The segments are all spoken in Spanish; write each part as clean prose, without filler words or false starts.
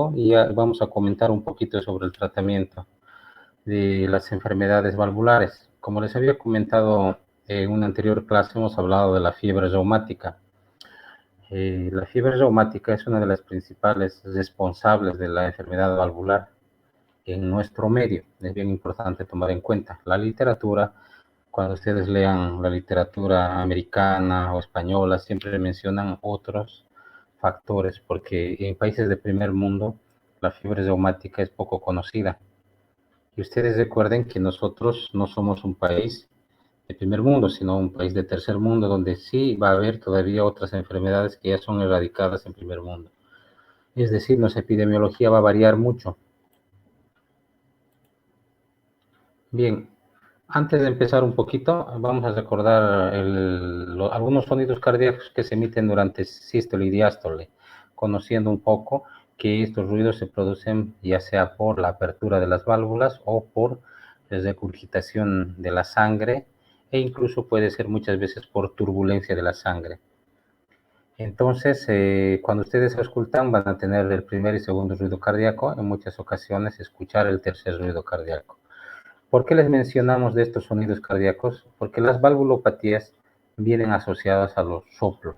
cardíaco y ya vamos a comentar un poquito sobre el tratamiento de las enfermedades valvulares. Como les había comentado en una anterior clase, hemos hablado de la fiebre reumática. La fiebre reumática es una de las principales responsables de la enfermedad valvular en nuestro medio. Es bien importante tomar en cuenta. La literatura, cuando ustedes lean la literatura americana o española, siempre mencionan otros factores, porque en países de primer mundo la fiebre reumática es poco conocida. Y ustedes recuerden que nosotros no somos un país de primer mundo, sino un país de tercer mundo, donde sí va a haber todavía otras enfermedades que ya son erradicadas en primer mundo. Es decir, nuestra epidemiología va a variar mucho. Bien, antes de empezar un poquito, vamos a recordar algunos sonidos cardíacos que se emiten durante sístole y diástole, conociendo un poco que estos ruidos se producen ya sea por la apertura de las válvulas o por la regurgitación de la sangre e incluso puede ser muchas veces por turbulencia de la sangre. Entonces, cuando ustedes escuchan van a tener el primer y segundo ruido cardíaco, en muchas ocasiones escuchar el tercer ruido cardíaco. ¿Por qué les mencionamos de estos sonidos cardíacos? Porque las valvulopatías vienen asociadas a los soplos.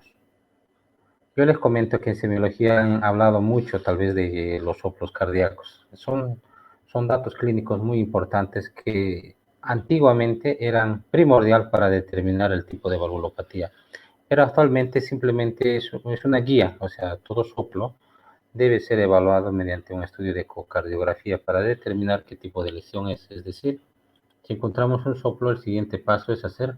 Yo les comento que en semiología han hablado mucho tal vez de los soplos cardíacos. Son datos clínicos muy importantes que antiguamente eran primordial para determinar el tipo de valvulopatía. Pero actualmente simplemente es una guía, o sea, todo soplo debe ser evaluado mediante un estudio de ecocardiografía para determinar qué tipo de lesión es decir, si encontramos un soplo, el siguiente paso es hacer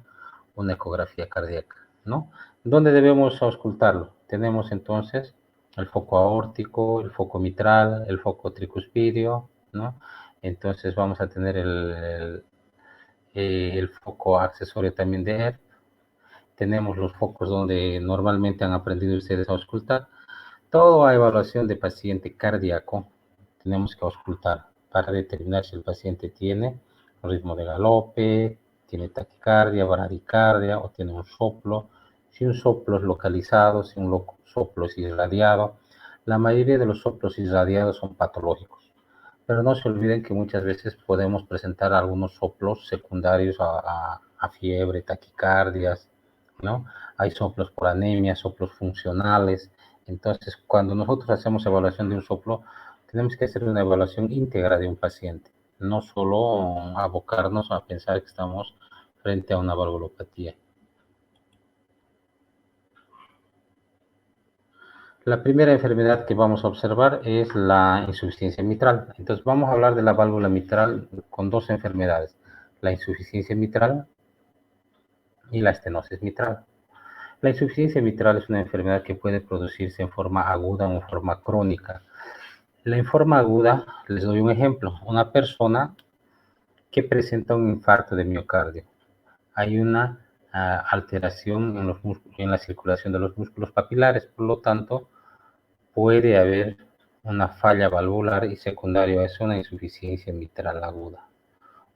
una ecografía cardíaca, ¿no? ¿Dónde debemos auscultarlo? Tenemos entonces el foco aórtico, el foco mitral, el foco tricuspidio, ¿no? Entonces vamos a tener el foco accesorio también de ERP. Tenemos los focos donde normalmente han aprendido ustedes a auscultar. Toda evaluación de paciente cardíaco tenemos que auscultar para determinar si el paciente tiene un ritmo de galope, tiene taquicardia, bradicardia o tiene un soplo. Si un soplo es localizado, si un soplo es irradiado. La mayoría de los soplos irradiados son patológicos. Pero no se olviden que muchas veces podemos presentar algunos soplos secundarios a fiebre, taquicardias, ¿no? Hay soplos por anemia, soplos funcionales. Entonces, cuando nosotros hacemos evaluación de un soplo, tenemos que hacer una evaluación íntegra de un paciente, no solo abocarnos a pensar que estamos frente a una valvulopatía. La primera enfermedad que vamos a observar es la insuficiencia mitral. Entonces, vamos a hablar de la válvula mitral con dos enfermedades, la insuficiencia mitral y la estenosis mitral. La insuficiencia mitral es una enfermedad que puede producirse en forma aguda o en forma crónica. En forma aguda, les doy un ejemplo. Una persona que presenta un infarto de miocardio. Hay una alteración en la circulación de los músculos papilares, por lo tanto, puede haber una falla valvular y secundario a eso una insuficiencia mitral aguda.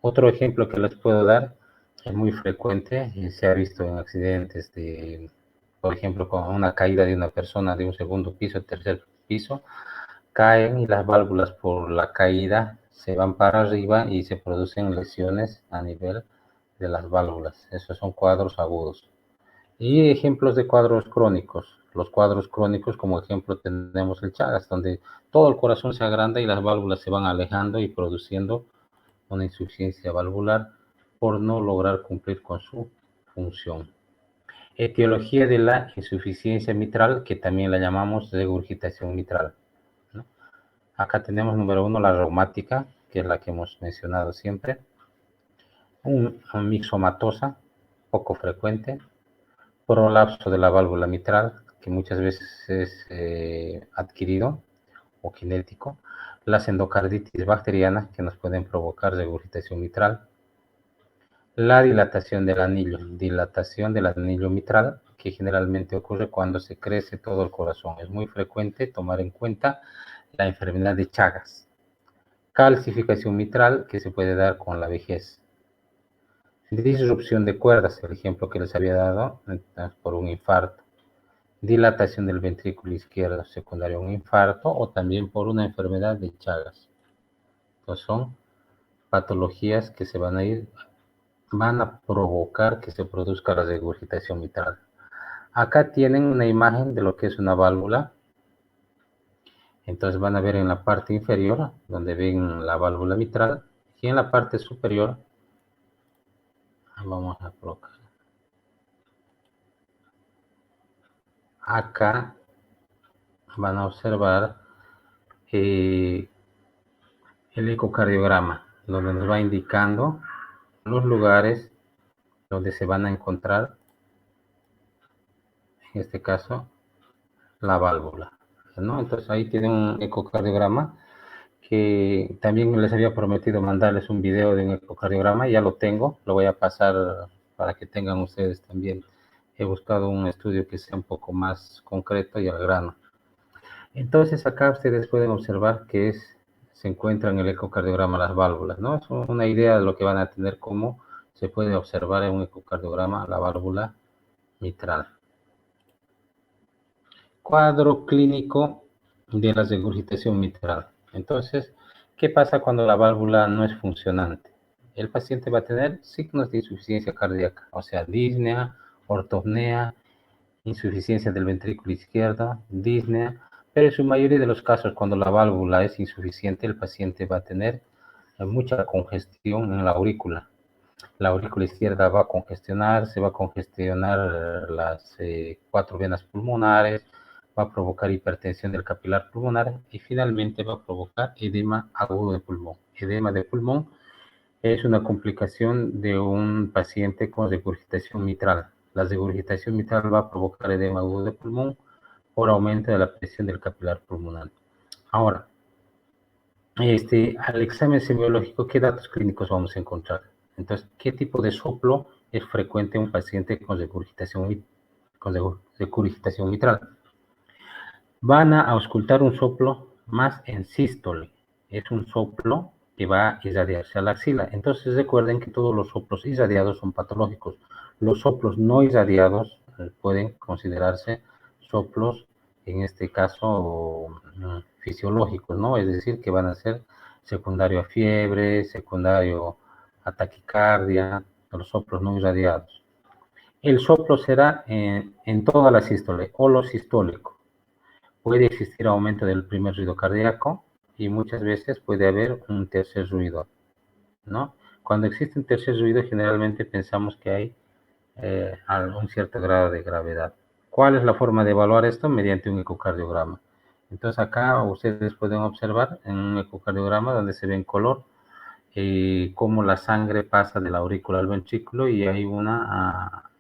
Otro ejemplo que les puedo dar es muy frecuente y se ha visto en accidentes por ejemplo, con una caída de una persona de un segundo piso, tercer piso, caen y las válvulas por la caída se van para arriba y se producen lesiones a nivel de las válvulas. Esos son cuadros agudos. Y ejemplos de cuadros crónicos. Los cuadros crónicos, como ejemplo, tenemos el Chagas, donde todo el corazón se agranda y las válvulas se van alejando y produciendo una insuficiencia valvular por no lograr cumplir con su función. Etiología de la insuficiencia mitral, que también la llamamos regurgitación mitral, ¿no? Acá tenemos número uno la reumática, que es la que hemos mencionado siempre, un mixomatosa, poco frecuente, prolapso de la válvula mitral, que muchas veces es adquirido o kinético, las endocarditis bacterianas que nos pueden provocar regurgitación mitral, la dilatación del anillo mitral, que generalmente ocurre cuando se crece todo el corazón. Es muy frecuente tomar en cuenta la enfermedad de Chagas. Calcificación mitral, que se puede dar con la vejez. Disrupción de cuerdas, el ejemplo que les había dado por un infarto. dilatación del ventrículo izquierdo secundario a un infarto o también por una enfermedad de Chagas. Entonces son patologías que van a provocar que se produzca la regurgitación mitral. Acá tienen una imagen de lo que es una válvula. Entonces van a ver en la parte inferior, donde ven la válvula mitral, y en la parte superior, vamos a colocar. Acá van a observar el ecocardiograma, donde nos va indicando los lugares donde se van a encontrar, en este caso, la válvula, ¿no? Entonces ahí tienen un ecocardiograma que también les había prometido mandarles un video de un ecocardiograma, ya lo tengo, lo voy a pasar para que tengan ustedes también. He buscado un estudio que sea un poco más concreto y al grano. Entonces acá ustedes pueden observar que se encuentra en el ecocardiograma las válvulas, ¿no? Es una idea de lo que van a tener, cómo se puede observar en un ecocardiograma la válvula mitral. Cuadro clínico de la regurgitación mitral. Entonces, ¿qué pasa cuando la válvula no es funcionante? El paciente va a tener signos de insuficiencia cardíaca, o sea, disnea, ortopnea, insuficiencia del ventrículo izquierdo, disnea, pero en su mayoría de los casos, cuando la válvula es insuficiente, el paciente va a tener mucha congestión en la aurícula. La aurícula izquierda va a congestionar, se va a congestionar las 4 venas pulmonares, va a provocar hipertensión del capilar pulmonar y finalmente va a provocar edema agudo de pulmón. Edema de pulmón es una complicación de un paciente con regurgitación mitral. La regurgitación mitral va a provocar edema agudo de pulmón por aumento de la presión del capilar pulmonar. Ahora, al examen semiológico, ¿qué datos clínicos vamos a encontrar? Entonces, ¿qué tipo de soplo es frecuente en un paciente con regurgitación mitral? Van a auscultar un soplo más en sístole. Es un soplo que va a irradiarse a la axila. Entonces, recuerden que todos los soplos irradiados son patológicos. Los soplos no irradiados pueden considerarse soplos, en este caso, fisiológicos, ¿no? Es decir, que van a ser secundario a fiebre, secundario a taquicardia, los soplos no irradiados. El soplo será en toda la sístole o lo sistólico. Puede existir aumento del primer ruido cardíaco y muchas veces puede haber un tercer ruido, ¿no? Cuando existe un tercer ruido, generalmente pensamos que hay un cierto grado de gravedad. ¿Cuál es la forma de evaluar esto? Mediante un ecocardiograma. Entonces acá ustedes pueden observar en un ecocardiograma donde se ve en color cómo la sangre pasa de la aurícula al ventrículo y hay una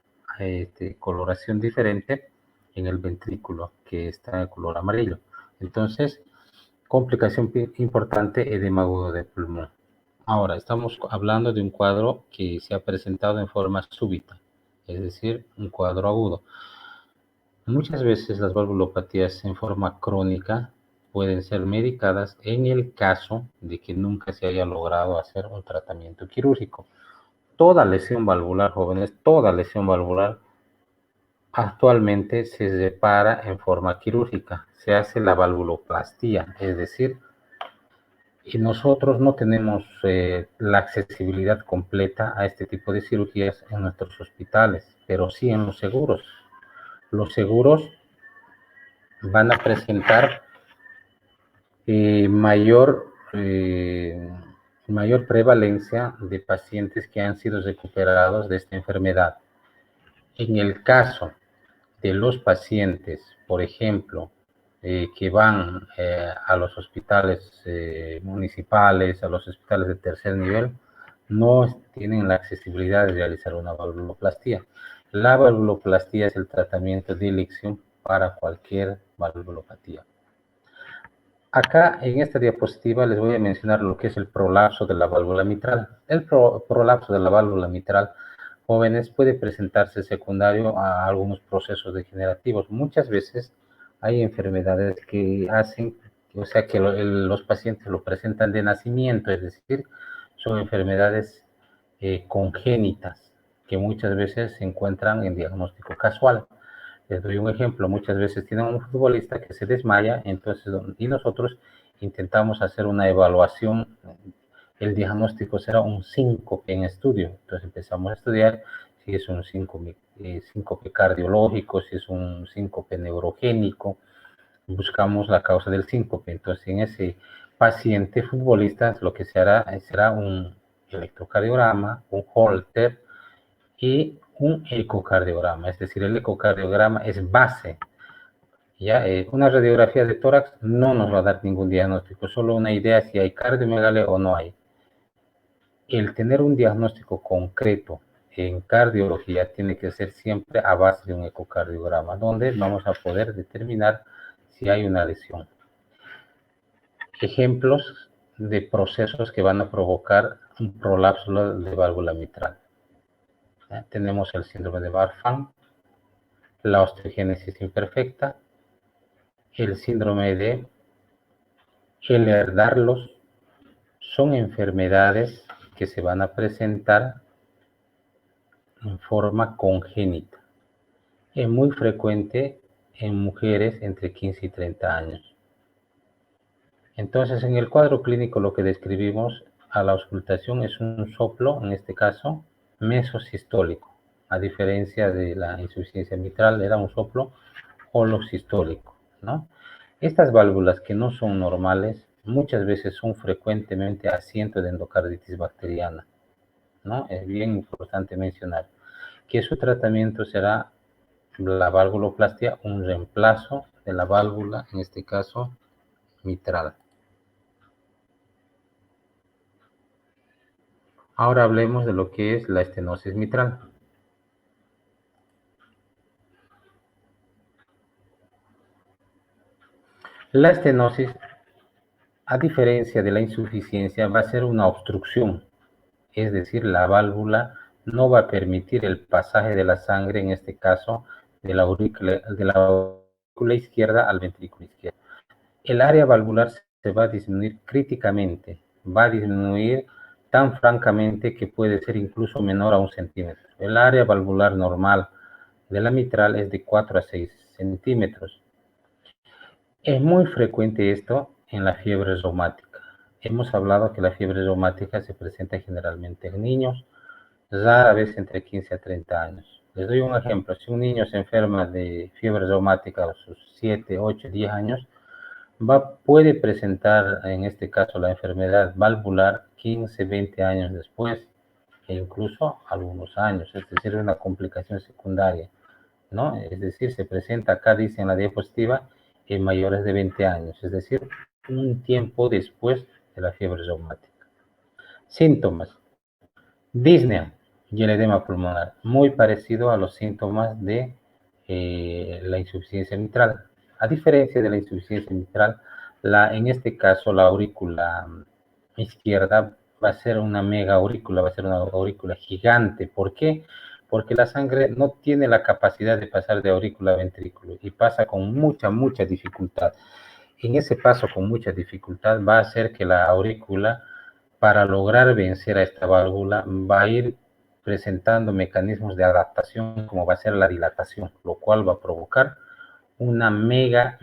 coloración diferente en el ventrículo que está de color amarillo. Entonces, complicación importante, edema agudo de pulmón. Ahora, estamos hablando de un cuadro que se ha presentado en forma súbita, es decir, un cuadro agudo. Muchas veces las valvulopatías en forma crónica pueden ser medicadas en el caso de que nunca se haya logrado hacer un tratamiento quirúrgico. Toda lesión valvular, jóvenes, toda lesión valvular actualmente se repara en forma quirúrgica. Se hace la valvuloplastía, es decir, y nosotros no tenemos la accesibilidad completa a este tipo de cirugías en nuestros hospitales, pero sí en los seguros. Los seguros van a presentar mayor prevalencia de pacientes que han sido recuperados de esta enfermedad. En el caso de los pacientes, por ejemplo, que van a los hospitales municipales, a los hospitales de tercer nivel, no tienen la accesibilidad de realizar una valvuloplastía. La valvuloplastía es el tratamiento de elección para cualquier valvulopatía. Acá en esta diapositiva les voy a mencionar lo que es el prolapso de la válvula mitral. El prolapso de la válvula mitral, jóvenes, puede presentarse secundario a algunos procesos degenerativos. Muchas veces hay enfermedades que hacen, o sea, que los pacientes lo presentan de nacimiento, es decir, son enfermedades congénitas que muchas veces se encuentran en diagnóstico casual. Les doy un ejemplo, muchas veces tienen un futbolista que se desmaya, entonces, y nosotros intentamos hacer una evaluación, el diagnóstico será un síncope en estudio, entonces empezamos a estudiar si es un síncope cardiológico, si es un síncope neurogénico, buscamos la causa del síncope, entonces en ese paciente futbolista lo que se hará será un electrocardiograma, un Holter, y un ecocardiograma, es decir, el ecocardiograma es base. ¿Ya? Una radiografía de tórax no nos va a dar ningún diagnóstico, solo una idea si hay cardiomegalia o no hay. El tener un diagnóstico concreto en cardiología tiene que ser siempre a base de un ecocardiograma, donde vamos a poder determinar si hay una lesión. Ejemplos de procesos que van a provocar un prolapso de válvula mitral. Tenemos el síndrome de Marfan, la osteogénesis imperfecta, el síndrome de Ehlers-Danlos, son enfermedades que se van a presentar en forma congénita. Es muy frecuente en mujeres entre 15 y 30 años. Entonces, en el cuadro clínico lo que describimos a la auscultación es un soplo, en este caso, mesosistólico. A diferencia de la insuficiencia mitral, era un soplo holosistólico, ¿no? Estas válvulas que no son normales, muchas veces son frecuentemente asiento de endocarditis bacteriana, ¿no? Es bien importante mencionar que su tratamiento será la valvuloplastia, un reemplazo de la válvula, en este caso, mitral. Ahora hablemos de lo que es la estenosis mitral. La estenosis, a diferencia de la insuficiencia, va a ser una obstrucción, es decir, la válvula no va a permitir el pasaje de la sangre, en este caso, de la aurícula izquierda al ventrículo izquierdo. El área valvular se va a disminuir críticamente, va a disminuir tan francamente que puede ser incluso menor a 1 centímetro. El área valvular normal de la mitral es de 4 a 6 centímetros. Es muy frecuente esto en la fiebre reumática. Hemos hablado que la fiebre reumática se presenta generalmente en niños, rara vez entre 15 a 30 años. Les doy un ejemplo. Si un niño se enferma de fiebre reumática a sus 7, 8, 10 años, puede presentar en este caso la enfermedad valvular 15, 20 años después, e incluso algunos años, es decir, una complicación secundaria, ¿no? Es decir, se presenta acá, dice en la diapositiva, en mayores de 20 años, es decir, un tiempo después de la fiebre reumática. Síntomas: disnea y el edema pulmonar, muy parecido a los síntomas de la insuficiencia mitral. A diferencia de la insuficiencia mitral, en este caso la aurícula izquierda va a ser una mega aurícula, va a ser una aurícula gigante. ¿Por qué? Porque la sangre no tiene la capacidad de pasar de aurícula a ventrículo y pasa con mucha dificultad. En ese paso con mucha dificultad va a hacer que la aurícula, para lograr vencer a esta válvula, va a ir presentando mecanismos de adaptación, como va a ser la dilatación, lo cual va a provocar una mega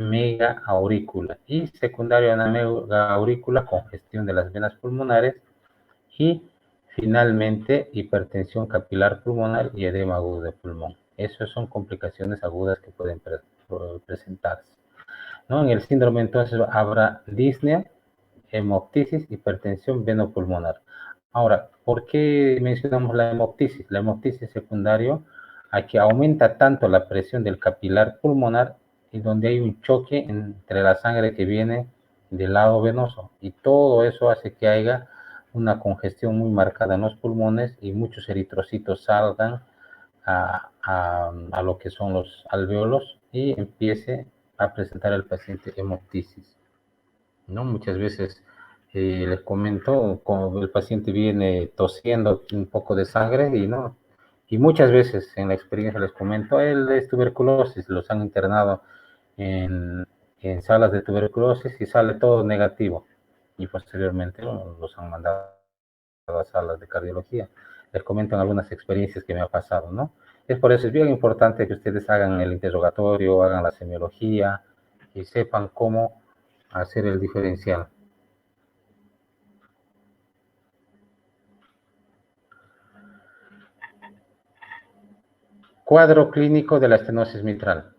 aurícula y secundaria a una mega aurícula, congestión de las venas pulmonares y finalmente hipertensión capilar pulmonar y edema agudo de pulmón. Esas son complicaciones agudas que pueden presentarse, ¿no? En el síndrome entonces habrá disnea, hemoptisis, hipertensión venopulmonar. Ahora, ¿por qué mencionamos la hemoptisis? La hemoptisis secundario a que aumenta tanto la presión del capilar pulmonar y donde hay un choque entre la sangre que viene del lado venoso y todo eso hace que haya una congestión muy marcada en los pulmones y muchos eritrocitos salgan a lo que son los alvéolos y empiece a presentar el paciente hemoptisis, ¿no? Muchas veces les comento, como el paciente viene tosiendo un poco de sangre y no, y muchas veces en la experiencia les comento, él es tuberculosis, los han internado en salas de tuberculosis y sale todo negativo y posteriormente los han mandado a salas de cardiología. Les comento algunas experiencias que me ha pasado, ¿no? Es por eso es bien importante que ustedes hagan el interrogatorio, hagan la semiología y sepan cómo hacer el diferencial. Cuadro clínico de la estenosis mitral.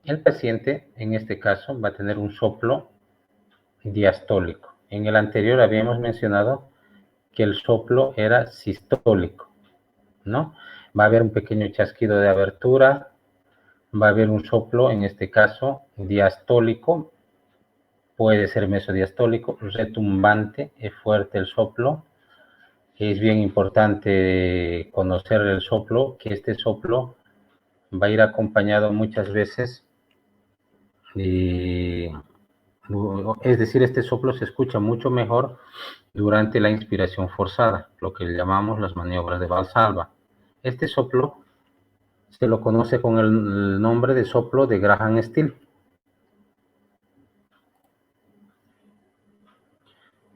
El paciente, en este caso, va a tener un soplo diastólico. En el anterior habíamos mencionado que el soplo era sistólico, ¿no? Va a haber un pequeño chasquido de abertura, va a haber un soplo, en este caso, diastólico, puede ser mesodiastólico, retumbante, es fuerte el soplo. Es bien importante conocer el soplo, que este soplo va a ir acompañado muchas veces de, es decir, este soplo se escucha mucho mejor durante la inspiración forzada, lo que llamamos las maniobras de Valsalva. Este soplo se lo conoce con el nombre de soplo de Graham Still.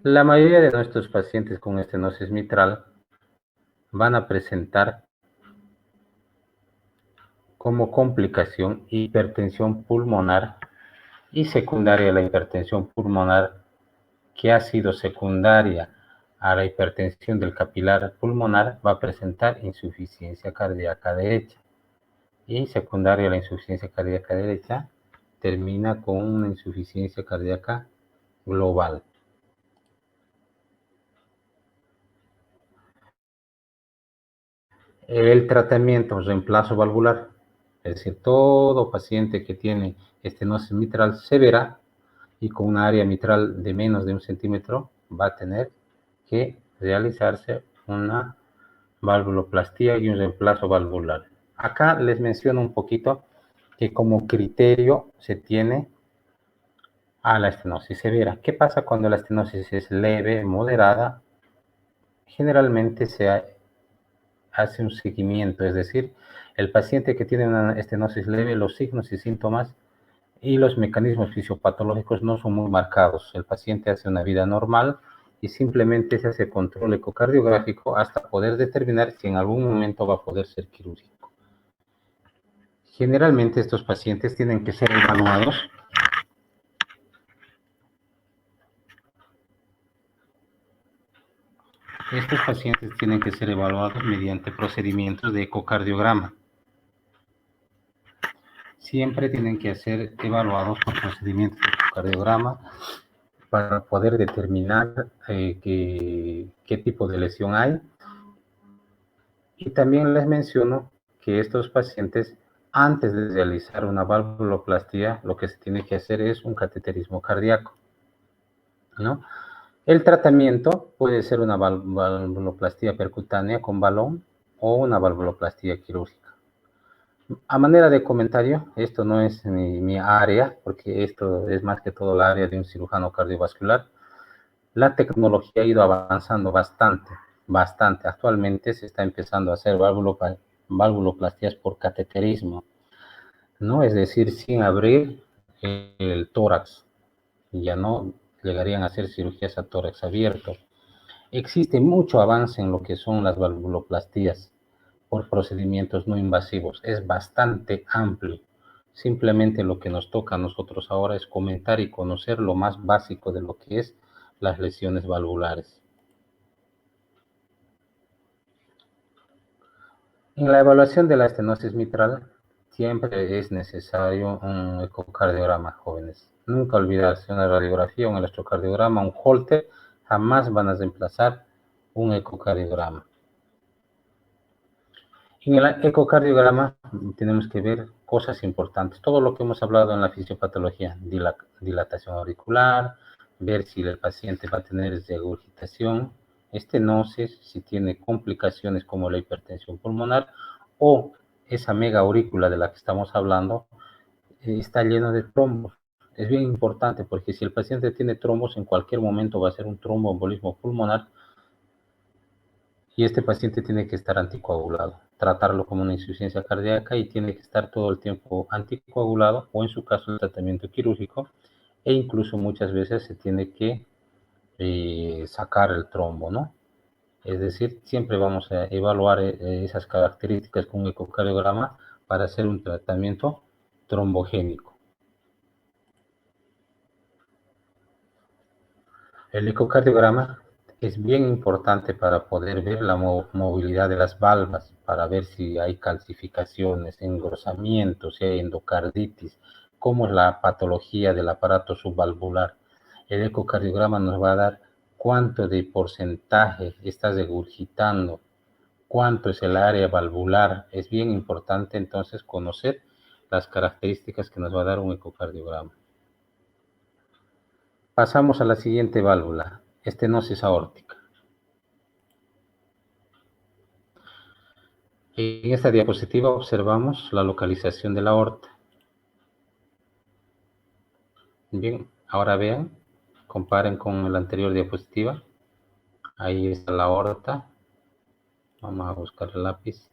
La mayoría de nuestros pacientes con estenosis mitral van a presentar como complicación hipertensión pulmonar y secundaria a la hipertensión pulmonar, que ha sido secundaria a la hipertensión del capilar pulmonar, va a presentar insuficiencia cardíaca derecha. Y secundaria a la insuficiencia cardíaca derecha, termina con una insuficiencia cardíaca global. El tratamiento, reemplazo valvular, es decir, todo paciente que tiene estenosis mitral severa y con una área mitral de menos de 1 centímetro va a tener que realizarse una valvuloplastía y un reemplazo valvular. Acá les menciono un poquito que como criterio se tiene a la estenosis severa. ¿Qué pasa cuando la estenosis es leve, moderada? Generalmente se hace un seguimiento, es decir, el paciente que tiene una estenosis leve, los signos y síntomas y los mecanismos fisiopatológicos no son muy marcados. El paciente hace una vida normal y simplemente se hace control ecocardiográfico hasta poder determinar si en algún momento va a poder ser quirúrgico. Generalmente estos pacientes tienen que ser evaluados mediante procedimientos de ecocardiograma. Siempre tienen que ser evaluados por procedimientos de ecocardiograma para poder determinar qué tipo de lesión hay. Y también les menciono que estos pacientes, antes de realizar una valvuloplastía, lo que se tiene que hacer es un cateterismo cardíaco, ¿no? El tratamiento puede ser una valvuloplastía percutánea con balón o una valvuloplastía quirúrgica. A manera de comentario, esto no es mi área, porque esto es más que todo la área de un cirujano cardiovascular. La tecnología ha ido avanzando bastante. Actualmente se está empezando a hacer valvuloplastías por cateterismo, ¿no? Es decir, sin abrir el tórax. Ya no llegarían a hacer cirugías a tórax abierto. Existe mucho avance en lo que son las valvuloplastías por procedimientos no invasivos. Es bastante amplio. Simplemente lo que nos toca a nosotros ahora es comentar y conocer lo más básico de lo que es las lesiones valvulares. En la evaluación de la estenosis mitral, siempre es necesario un ecocardiograma, jóvenes. Nunca olvidarse, una radiografía, un electrocardiograma, un Holter, jamás van a reemplazar un ecocardiograma. En el ecocardiograma tenemos que ver cosas importantes, todo lo que hemos hablado en la fisiopatología, dilatación auricular, ver si el paciente va a tener regurgitación, estenosis, si tiene complicaciones como la hipertensión pulmonar o esa mega aurícula de la que estamos hablando está llena de trombos. Es bien importante porque si el paciente tiene trombos, en cualquier momento va a ser un tromboembolismo pulmonar y este paciente tiene que estar anticoagulado, tratarlo como una insuficiencia cardíaca y tiene que estar todo el tiempo anticoagulado o en su caso el tratamiento quirúrgico e incluso muchas veces se tiene que sacar el trombo, ¿no? Es decir, siempre vamos a evaluar esas características con un ecocardiograma para hacer un tratamiento trombogénico. El ecocardiograma es bien importante para poder ver la movilidad de las valvas, para ver si hay calcificaciones, engrosamientos, si hay endocarditis, cómo es la patología del aparato subvalvular. El ecocardiograma nos va a dar cuánto de porcentaje está regurgitando, cuánto es el área valvular. Es bien importante entonces conocer las características que nos va a dar un ecocardiograma. Pasamos a la siguiente válvula, estenosis aórtica. En esta diapositiva observamos la localización de la aorta. Bien, ahora vean, comparen con la anterior diapositiva. Ahí está la aorta. Vamos a buscar el lápiz.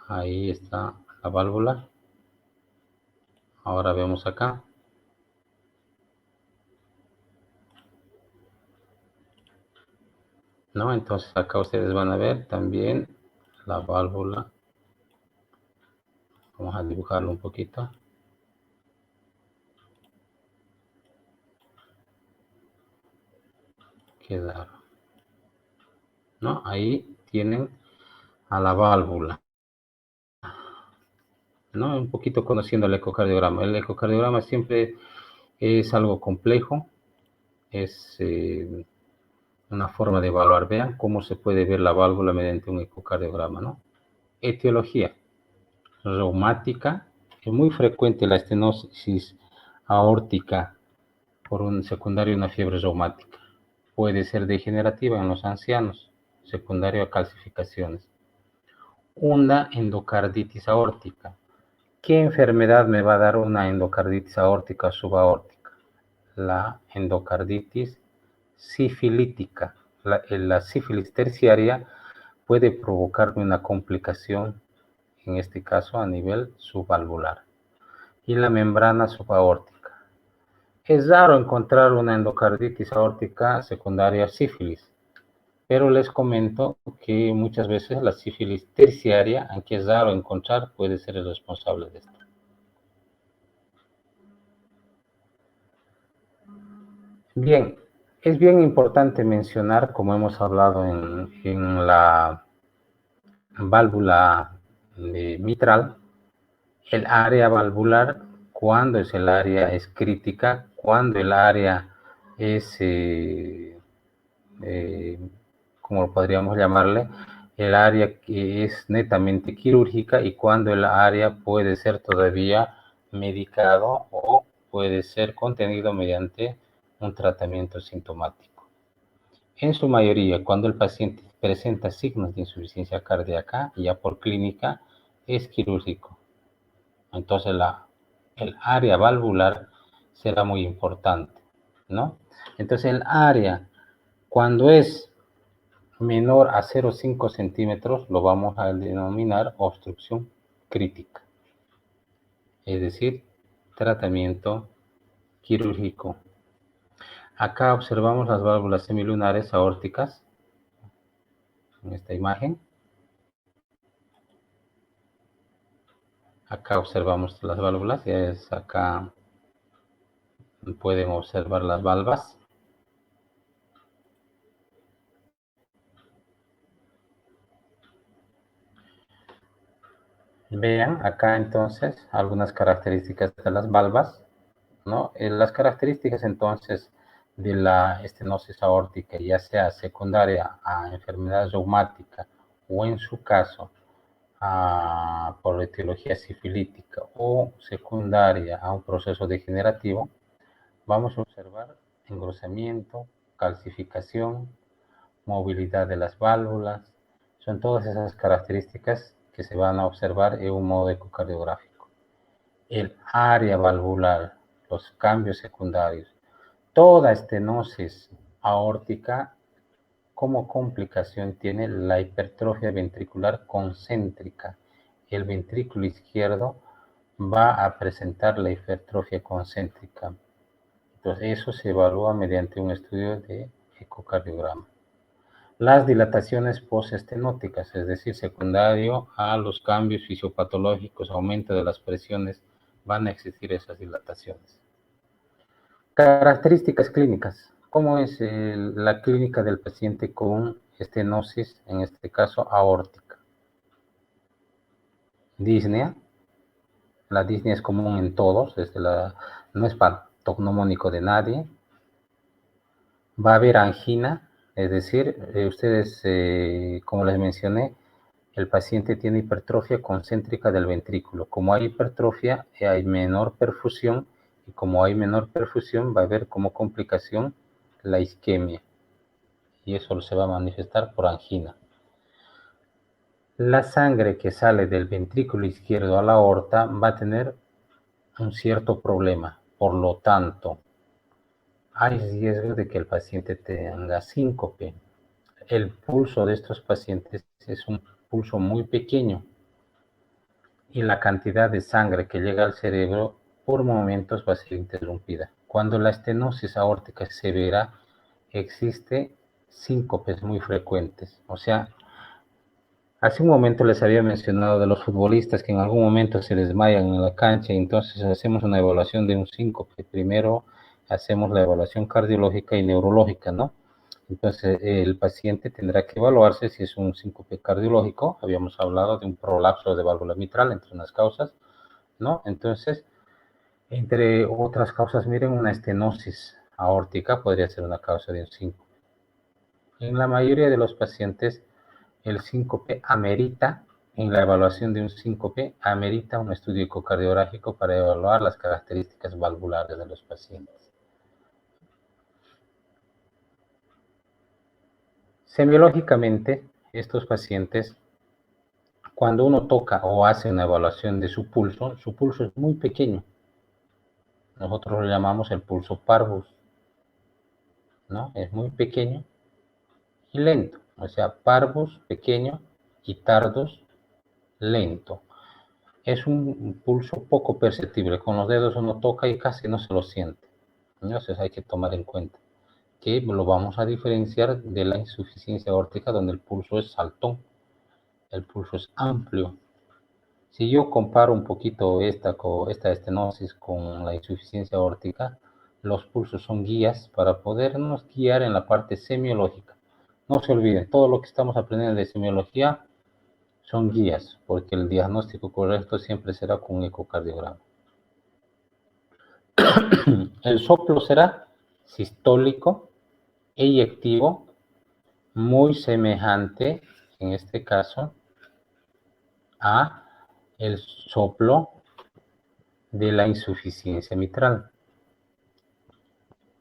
Ahí está la válvula. Ahora vemos acá. ¿No? Entonces acá ustedes van a ver también la válvula. Vamos a dibujarlo un poquito. Queda, ¿no? Ahí tienen a la válvula, ¿no? Un poquito conociendo el ecocardiograma. El ecocardiograma siempre es algo complejo, es una forma de evaluar. Vean cómo se puede ver la válvula mediante un ecocardiograma, ¿no? Etiología reumática. Es muy frecuente la estenosis aórtica por un secundario a una fiebre reumática. Puede ser degenerativa en los ancianos, secundario a calcificaciones. Una endocarditis aórtica. ¿Qué enfermedad me va a dar una endocarditis aórtica subaórtica? La endocarditis sifilítica. La sífilis terciaria puede provocarme una complicación, en este caso a nivel subvalvular. Y la membrana subaórtica. Es raro encontrar una endocarditis aórtica secundaria a sífilis, pero les comento que muchas veces la sífilis terciaria, aunque es raro encontrar, puede ser el responsable de esto. Bien, es bien importante mencionar, como hemos hablado en la válvula mitral, el área valvular, cuando es el área es crítica, cuando el área es, como podríamos llamarle, el área que es netamente quirúrgica y cuando el área puede ser todavía medicado o puede ser contenido mediante un tratamiento sintomático. En su mayoría, cuando el paciente presenta signos de insuficiencia cardíaca, ya por clínica, es quirúrgico. Entonces el área valvular será muy importante, ¿no? Entonces el área, cuando es menor a 0,5 centímetros, lo vamos a denominar obstrucción crítica, es decir, tratamiento quirúrgico. Acá observamos las válvulas semilunares aórticas, en esta imagen. Acá observamos las válvulas, acá pueden observar las valvas. Vean acá entonces algunas características de las valvas, ¿no? Las características entonces de la estenosis aórtica, ya sea secundaria a enfermedad reumática o en su caso por etiología sifilítica o secundaria a un proceso degenerativo, vamos a observar engrosamiento, calcificación, movilidad de las válvulas. Son todas esas características que se van a observar en un modo ecocardiográfico. El área valvular, los cambios secundarios, toda estenosis aórtica como complicación tiene la hipertrofia ventricular concéntrica. El ventrículo izquierdo va a presentar la hipertrofia concéntrica. Entonces eso se evalúa mediante un estudio de ecocardiograma. las dilataciones postestenóticas, es decir, secundario a los cambios fisiopatológicos, aumento de las presiones, van a existir esas dilataciones. Características clínicas. ¿Cómo es la clínica del paciente con estenosis, en este caso aórtica? Disnea. La disnea es común en todos, no es patognomónico de nadie. Va a haber angina, es decir, ustedes, como les mencioné, el paciente tiene hipertrofia concéntrica del ventrículo. Como hay hipertrofia, hay menor perfusión, y como hay menor perfusión, va a haber como complicación la isquemia, y eso se va a manifestar por angina. La sangre que sale del ventrículo izquierdo a la aorta va a tener un cierto problema, por lo tanto, hay riesgo de que el paciente tenga síncope. El pulso de estos pacientes es un pulso muy pequeño, y la cantidad de sangre que llega al cerebro por momentos va a ser interrumpida. Cuando la estenosis aórtica es severa, existe síncopes muy frecuentes. O sea, hace un momento les había mencionado de los futbolistas que en algún momento se desmayan en la cancha, y entonces hacemos una evaluación de un síncope. Primero hacemos la evaluación cardiológica y neurológica, ¿no? Entonces el paciente tendrá que evaluarse si es un síncope cardiológico. Habíamos hablado de un prolapso de válvula mitral, entre unas causas, ¿no? Entonces, entre otras causas, miren, una estenosis aórtica podría ser una causa de un síncope. En la mayoría de los pacientes, el síncope amerita, en la evaluación de un síncope, amerita un estudio ecocardiográfico para evaluar las características valvulares de los pacientes. Semiológicamente, estos pacientes, cuando uno toca o hace una evaluación de su pulso es muy pequeño. Nosotros lo llamamos el pulso parvus, ¿no? Es muy pequeño y lento. O sea, parvus pequeño y tardus lento. Es un pulso poco perceptible. Con los dedos uno toca y casi no se lo siente. Entonces hay que tomar en cuenta que lo vamos a diferenciar de la insuficiencia aórtica, donde el pulso es saltón, el pulso es amplio. Si yo comparo un poquito esta estenosis con la insuficiencia aórtica, los pulsos son guías para podernos guiar en la parte semiológica. No se olviden, todo lo que estamos aprendiendo de semiología son guías, porque el diagnóstico correcto siempre será con un ecocardiograma. El soplo será sistólico, eyectivo, muy semejante, en este caso, a el soplo de la insuficiencia mitral.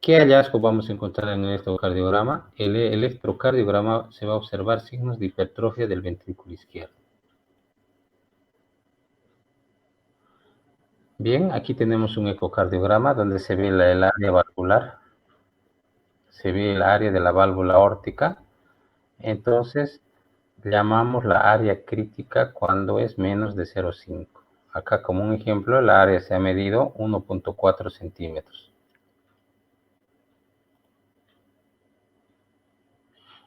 ¿Qué hallazgo vamos a encontrar en el electrocardiograma? El electrocardiograma se va a observar signos de hipertrofia del ventrículo izquierdo. Bien, aquí tenemos un ecocardiograma donde se ve el área valvular, se ve el área de la válvula aórtica. Entonces, llamamos la área crítica cuando es menos de 0,5. Acá, como un ejemplo, la área se ha medido 1,4 centímetros.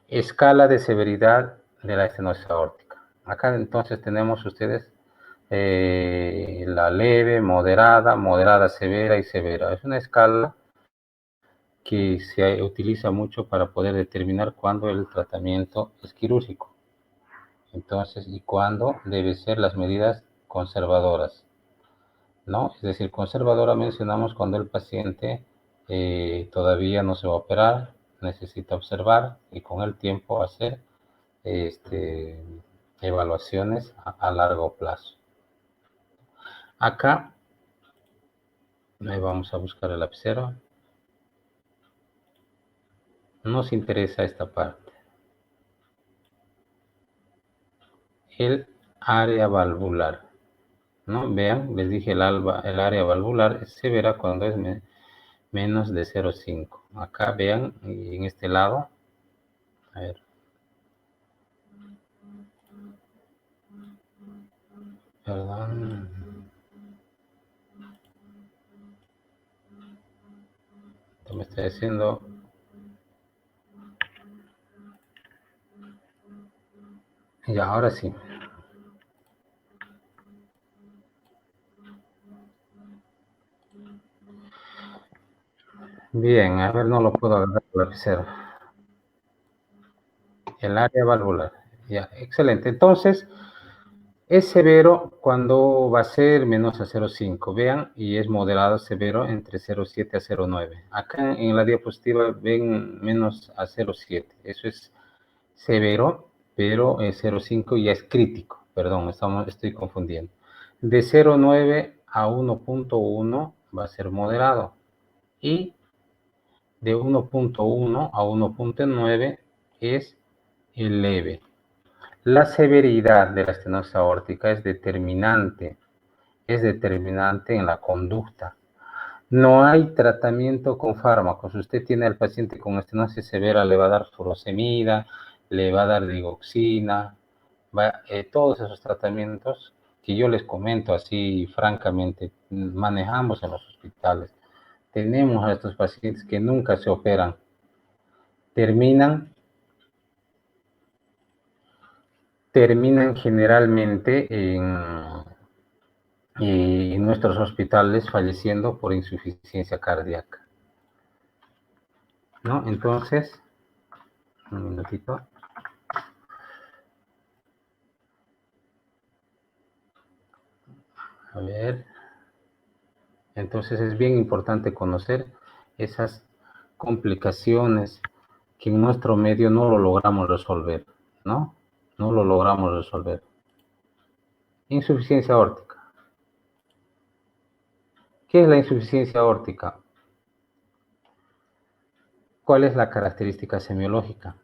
Escala de severidad de la estenosis aórtica. Acá entonces tenemos ustedes la leve, moderada, severa y severa. Es una escala que se utiliza mucho para poder determinar cuándo el tratamiento es quirúrgico. Entonces, y cuándo deben ser las medidas conservadoras, ¿no? Es decir, conservadora mencionamos cuando el paciente todavía no se va a operar, necesita observar y con el tiempo hacer este, evaluaciones a largo plazo. Acá, ahí vamos a buscar el lapicero. Nos interesa esta parte. El área valvular, ¿no? Vean, les dije el área valvular se verá cuando es menos de 0,5. Acá vean, en este lado, a ver. Perdón. Esto me está diciendo. Ya, ahora sí. Bien, a ver, no lo puedo agarrar el lapicero. El área valvular. Ya, excelente. Entonces, es severo cuando va a ser menos a 0,5, vean, y es moderado severo entre 0,7 a 0,9. Acá en la diapositiva ven menos a 0,7. Eso es severo, pero 0,5 ya es crítico. Perdón, estoy confundiendo. De 0,9 a 1,1 va a ser moderado. Y de 1,1 a 1,9 es el leve. La severidad de la estenosis aórtica es determinante en la conducta. No hay tratamiento con fármacos. Usted tiene al paciente con estenosis severa, le va a dar furosemida, le va a dar digoxina, todos esos tratamientos que yo les comento así francamente, manejamos en los hospitales. Tenemos a estos pacientes que nunca se operan, terminan generalmente en nuestros hospitales falleciendo por insuficiencia cardíaca, ¿no? Entonces, un minutito. A ver. Entonces es bien importante conocer esas complicaciones que en nuestro medio no lo logramos resolver, ¿no? No lo logramos resolver. Insuficiencia aórtica. ¿Qué es la insuficiencia aórtica? ¿Cuál es la característica semiológica?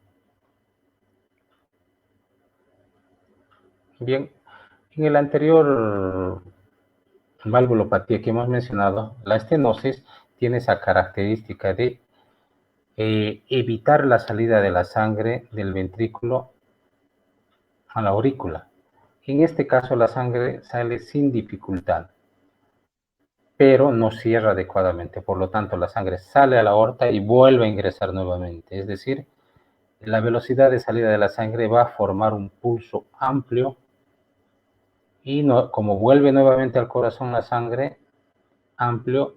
Bien, en el anterior valvulopatía que hemos mencionado, la estenosis tiene esa característica de evitar la salida de la sangre del ventrículo a la aurícula. En este caso la sangre sale sin dificultad, pero no cierra adecuadamente. Por lo tanto, la sangre sale a la aorta y vuelve a ingresar nuevamente. Es decir, la velocidad de salida de la sangre va a formar un pulso amplio y no, como vuelve nuevamente al corazón la sangre, amplio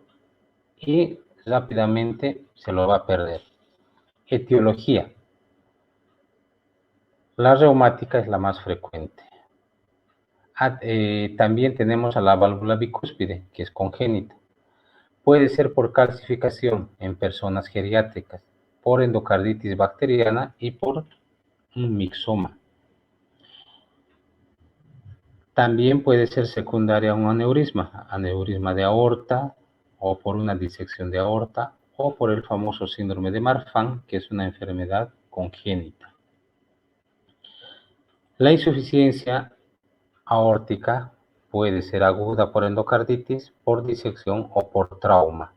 y rápidamente se lo va a perder. Etiología. La reumática es la más frecuente. También tenemos a la válvula bicúspide, que es congénita. Puede ser por calcificación en personas geriátricas, por endocarditis bacteriana y por un mixoma. También puede ser secundaria a un aneurisma de aorta o por una disección de aorta o por el famoso síndrome de Marfan, que es una enfermedad congénita. La insuficiencia aórtica puede ser aguda por endocarditis, por disección o por trauma.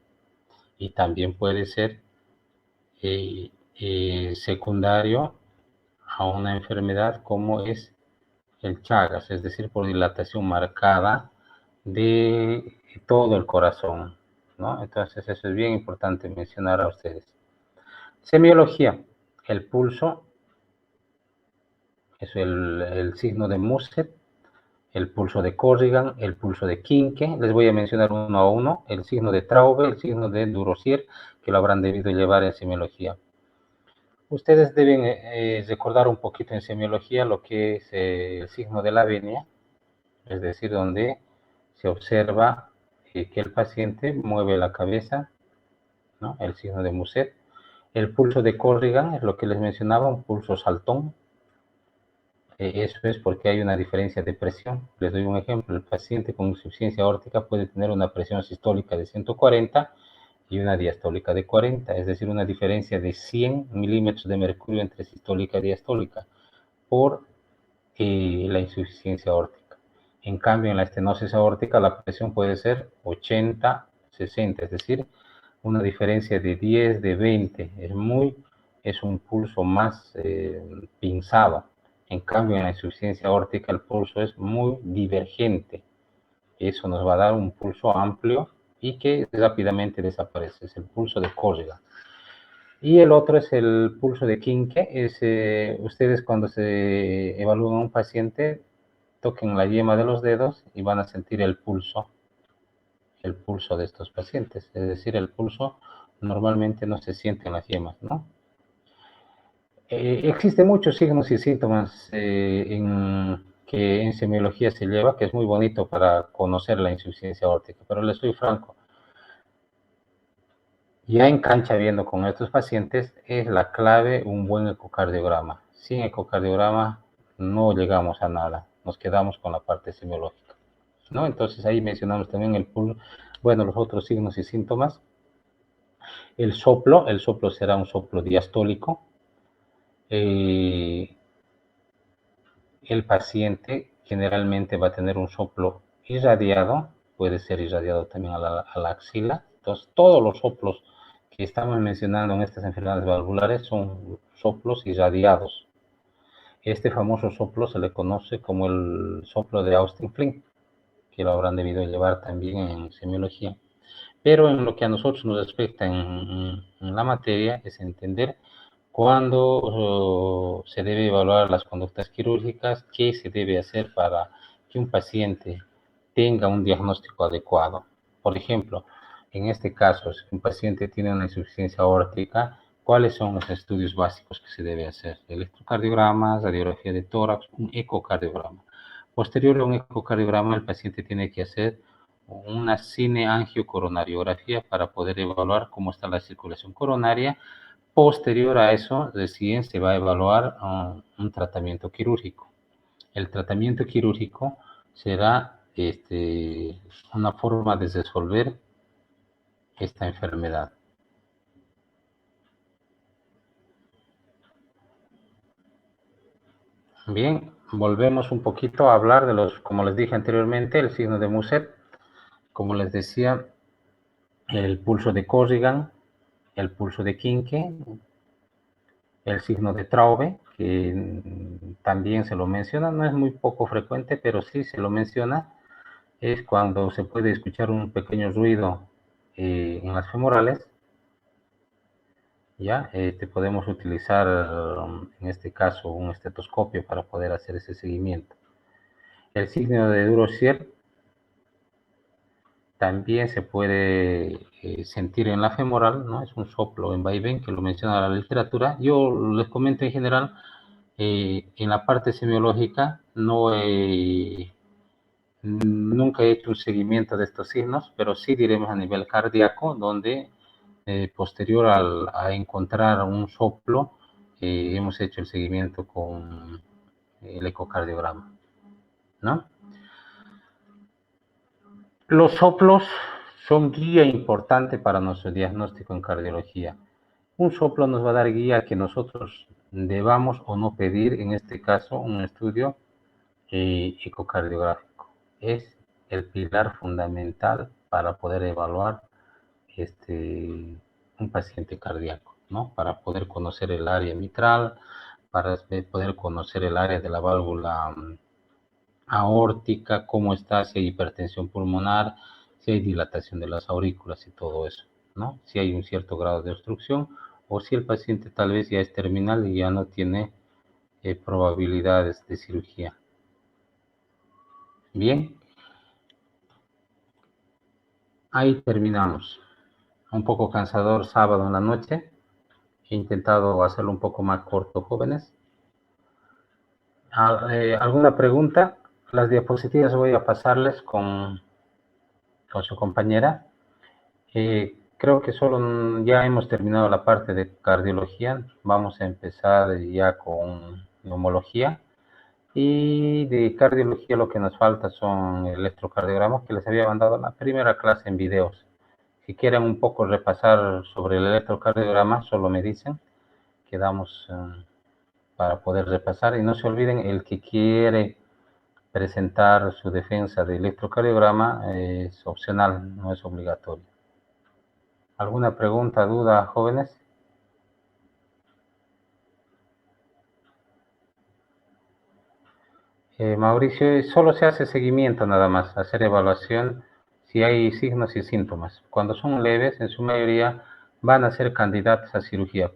Y también puede ser secundario a una enfermedad como es el Chagas, es decir, por dilatación marcada de todo el corazón, ¿no? Entonces eso es bien importante mencionar a ustedes. Semiología, el pulso es el signo de Muset, el pulso de Corrigan, el pulso de Quinque, les voy a mencionar uno a uno, el signo de Traube, el signo de Durosier, que lo habrán debido llevar en semiología. Ustedes deben recordar un poquito en semiología lo que es el signo de la venia, es decir, donde se observa que el paciente mueve la cabeza, ¿no? El signo de Muset. El pulso de Corrigan es lo que les mencionaba, un pulso saltón. Eso es porque hay una diferencia de presión. Les doy un ejemplo. El paciente con insuficiencia aórtica puede tener una presión sistólica de 140 y una diastólica de 40, es decir, una diferencia de 100 milímetros de mercurio entre sistólica y diastólica por la insuficiencia aórtica. En cambio, en la estenosis aórtica la presión puede ser 80, 60, es decir, una diferencia de 10, de 20. Es un pulso más pinzado. En cambio, en la insuficiencia aórtica el pulso es muy divergente. Eso nos va a dar un pulso amplio y que rápidamente desaparece. Es el pulso de Corrigan. Y el otro es el pulso de Quinque. Ustedes cuando se evalúan a un paciente, toquen la yema de los dedos y van a sentir el pulso de estos pacientes. Es decir, el pulso normalmente no se siente en las yemas, ¿no? Existen muchos signos y síntomas que en semiología se lleva, que es muy bonito para conocer la insuficiencia aórtica, pero les soy franco, ya en cancha viendo con estos pacientes es la clave un buen ecocardiograma. Sin ecocardiograma no llegamos a nada, nos quedamos con la parte semiológica, ¿no? Entonces ahí mencionamos también bueno, los otros signos y síntomas. El soplo será un soplo diastólico. Eh, el paciente generalmente va a tener un soplo irradiado, puede ser irradiado también a la axila. Entonces, todos los soplos que estamos mencionando en estas enfermedades valvulares son soplos irradiados. Este famoso soplo se le conoce como el soplo de Austin Flint, que lo habrán debido llevar también en semiología. Pero en lo que a nosotros nos respecta en la materia es entender cuándo se debe evaluar las conductas quirúrgicas, qué se debe hacer para que un paciente tenga un diagnóstico adecuado. Por ejemplo, en este caso, si un paciente tiene una insuficiencia aórtica, ¿cuáles son los estudios básicos que se debe hacer? Electrocardiograma, radiografía de tórax, un ecocardiograma. Posterior a un ecocardiograma, el paciente tiene que hacer una cineangiocoronariografía para poder evaluar cómo está la circulación coronaria. Posterior a eso, recién se va a evaluar un tratamiento quirúrgico. El tratamiento quirúrgico será una forma de resolver esta enfermedad. Bien, volvemos un poquito a hablar de como les dije anteriormente, el signo de Muset, como les decía, el pulso de Corrigan, el pulso de Quinque, el signo de Traube, que también se lo menciona, no es muy poco frecuente, pero sí se lo menciona, es cuando se puede escuchar un pequeño ruido en las femorales, ya podemos utilizar en este caso un estetoscopio para poder hacer ese seguimiento. El signo de Durocier también se puede sentir en la femoral, ¿no? Es un soplo en vaivén que lo menciona la literatura. Yo les comento en general, en la parte semiológica nunca he hecho un seguimiento de estos signos, pero sí diremos a nivel cardíaco, donde posterior a encontrar un soplo, hemos hecho el seguimiento con el ecocardiograma, ¿no? Los soplos son guía importante para nuestro diagnóstico en cardiología. Un soplo nos va a dar guía que nosotros debamos o no pedir, en este caso, un estudio ecocardiográfico. Es el pilar fundamental para poder evaluar un paciente cardíaco, ¿no? Para poder conocer el área mitral, para poder conocer el área de la válvula aórtica, cómo está, si hay hipertensión pulmonar, si hay dilatación de las aurículas y todo eso, ¿no? Si hay un cierto grado de obstrucción o si el paciente tal vez ya es terminal y ya no tiene probabilidades de cirugía. Bien, ahí terminamos. Un poco cansador sábado en la noche. He intentado hacerlo un poco más corto, jóvenes. ¿Alguna pregunta? Las diapositivas voy a pasarles con su compañera. Creo que solo ya hemos terminado la parte de cardiología. Vamos a empezar ya con neumología. Y de cardiología lo que nos falta son electrocardiogramas que les había mandado en la primera clase en videos. Si quieren un poco repasar sobre el electrocardiograma, solo me dicen. Quedamos para poder repasar. Y no se olviden, el que quiere presentar su defensa de electrocardiograma es opcional, no es obligatorio. ¿Alguna pregunta, duda, jóvenes? Mauricio, solo se hace seguimiento nada más, hacer evaluación si hay signos y síntomas. Cuando son leves, en su mayoría van a ser candidatos a cirugía.